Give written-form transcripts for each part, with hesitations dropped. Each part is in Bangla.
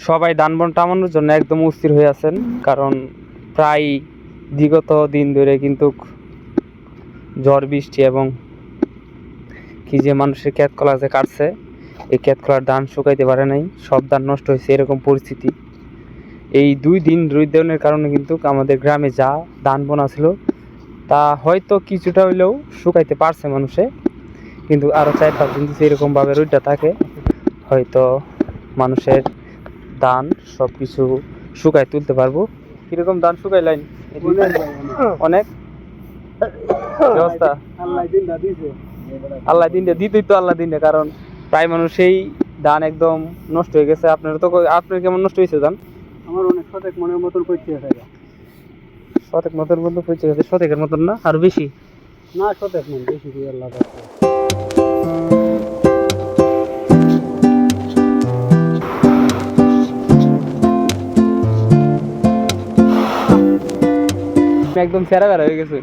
সবাই ধান বন টামানোর জন্য একদম অস্থির হয়ে আছেন, কারণ প্রায় বিগত দিন ধরে কিন্তু ঝড় বৃষ্টি এবং কি যে মানুষের ক্ষেত কলা যে কাটছে, এই ক্ষেত কলার ধান শুকাইতে পারে নাই, সব ধান নষ্ট হয়েছে, এরকম পরিস্থিতি। এই 2 দিন রোদের কারণে কিন্তু আমাদের গ্রামে যা ধান বোনা ছিল তা হয়তো কিছুটা হইলেও শুকাইতে পারছে মানুষে, কিন্তু আরো 4-5 দিন যদি এরকমভাবে রোদটা থাকে হয়তো মানুষের ধান সব কিছু শুকাই তুলতে পারবো। কিরকম ধান শুকাইলেন? অনেক ব্যবস্থা আল্লাহ দিন দিতই তো, আল্লাহ দিন, কারণ প্রায় মানুষ এই ধান একদম নষ্ট হয়ে গেছে। আপনার কেমন নষ্ট হয়েছে ধান? আমার অনেক শতেক মনের মতন পড়ছে গেছে। শতেক মতন বন্ধু পড়ছে গেছে? শতেকের মতন না, আর বেশি না, শতেক মন বেশি দিয়ে আল্লাহ একদম সেরা বেড়া হয়ে গেছে।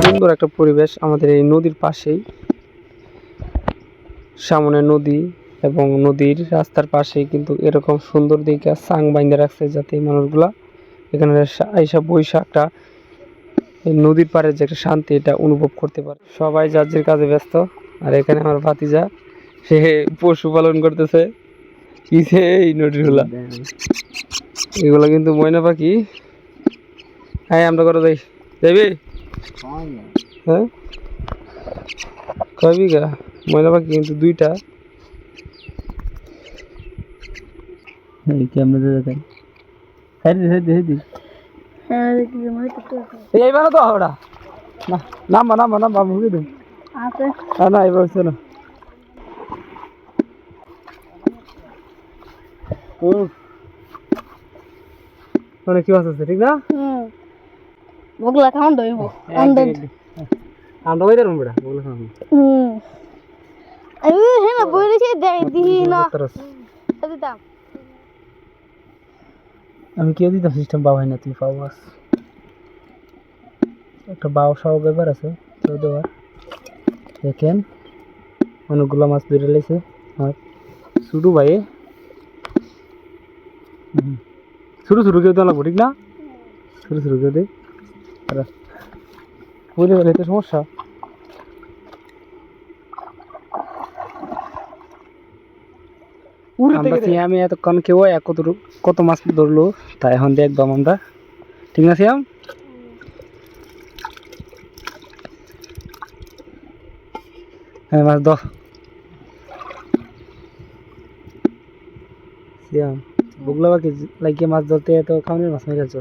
সুন্দর একটা পরিবেশ আমাদের এই নদীর পাশেই, সামনে নদী এবং নদীর রাস্তার পাশেই কিন্তু এরকম সুন্দর দিকে সাং বাইন্ধে রাখছে, যাতে মানুষগুলা এখানে আইসা বৈশা একটা এই নদীর পাড়ে যে একটা শান্তি এটা অনুভব করতে পারে। সবাই যার যার কাজে ব্যস্ত, আর এখানে আমার ভাতিজা সে পশুপালন করতেছে। কিসে এই নদীগুলা, এগুলা কিন্তু ময়না পাখি। হ্যাঁ, আমরা করে যাই যাইবি। হ্যাঁ, কয় বিঘা ময়না পাখি? কিন্তু 2টা। কেমন দেখাই এইবার তো ওটা না, নাম্বা নাম্বা নাম্বা মুখে দিন না, এবার হচ্ছে না। মানে কি আছে ঠিক না? বগলা খাওন দইব আমরা ওই দেন বড়া বগলা খাওন। আই হে না বইরে সে দেই দিহি না দিতাম। আমি কি দিতাম সিস্টেম বাও হয় না, তুই পাও বাস একটা বাও সব ব্যাপার আছে তো দেওয়ার। দেখেন অনেকগুলো মাছ ধরে লাইছে আর শুরু ভাই শুরু কেউ দেওয়া লাগবো ঠিক না? শুরু কেউ দেয় বলে গেলে তো সমস্যা। আমি এতক্ষণ কেউ কত মাছ ধরলো তা এখন দেখবাম আমরা, ঠিক আছে? হ্যাঁ, মাছ দশ বগলা বাকি লাগিয়ে মাছ ধরতে এত খাওয়ানোর মাছ মেরে যাচ্ছ,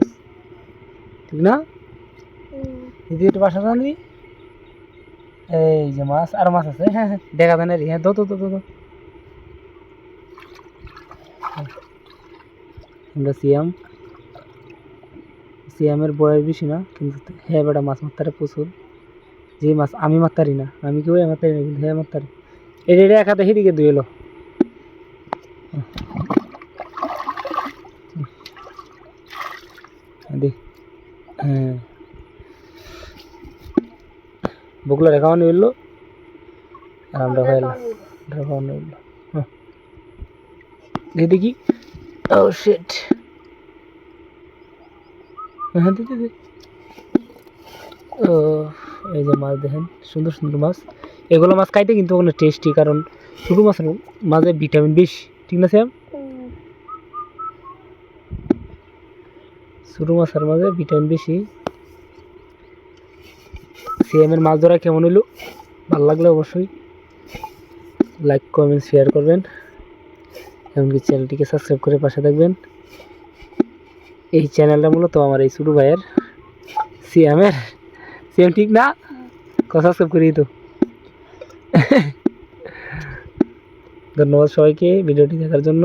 ঠিক না? দিদি একটু বাসা জানি এই যে মাছ আর মাছ আছে। হ্যাঁ হ্যাঁ, দেখা দেন। হ্যাঁ, দো আমরা সিয়ামের বয়স বেশি না, কিন্তু হ্যাঁ বেটা মাছ মারতারে প্রচুর। যে মাছ আমি মারতারি না, আমি কেউ মারতারি না, কিন্তু হ্যাঁ মারতারি। এটা এক হাতে সেদিকে ধুয়ে এলো। হ্যাঁ, বগলা খাওয়ানো এলো আর আমরা খাওয়ানো এলো। দেখি ও শিট। হ্যাঁ দিদি ও এই যে মাছ দেখেন, সুন্দর সুন্দর মাছ। এগুলো মাছ খাইতে কিন্তু অনেক টেস্টি, কারণ ছোটো মাছের মাঝে ভিটামিন বেশি, ঠিক না স্যাম? ছোটো মাছের মাঝে ভিটামিন বেশি। সিএমের মাছ ধরা কেমন হইলো? ভালো লাগলে অবশ্যই লাইক কমেন্ট শেয়ার করবেন, এমনকি চ্যানেলটিকে সাবস্ক্রাইব করে পাশে থাকবেন। এই চ্যানেলটা মূলত আমার এই ছোটো ভাইয়ের সিএম ঠিক না? সাবস্ক্রাইব করি তো। ধন্যবাদ সবাইকে ভিডিওটি দেখার জন্য।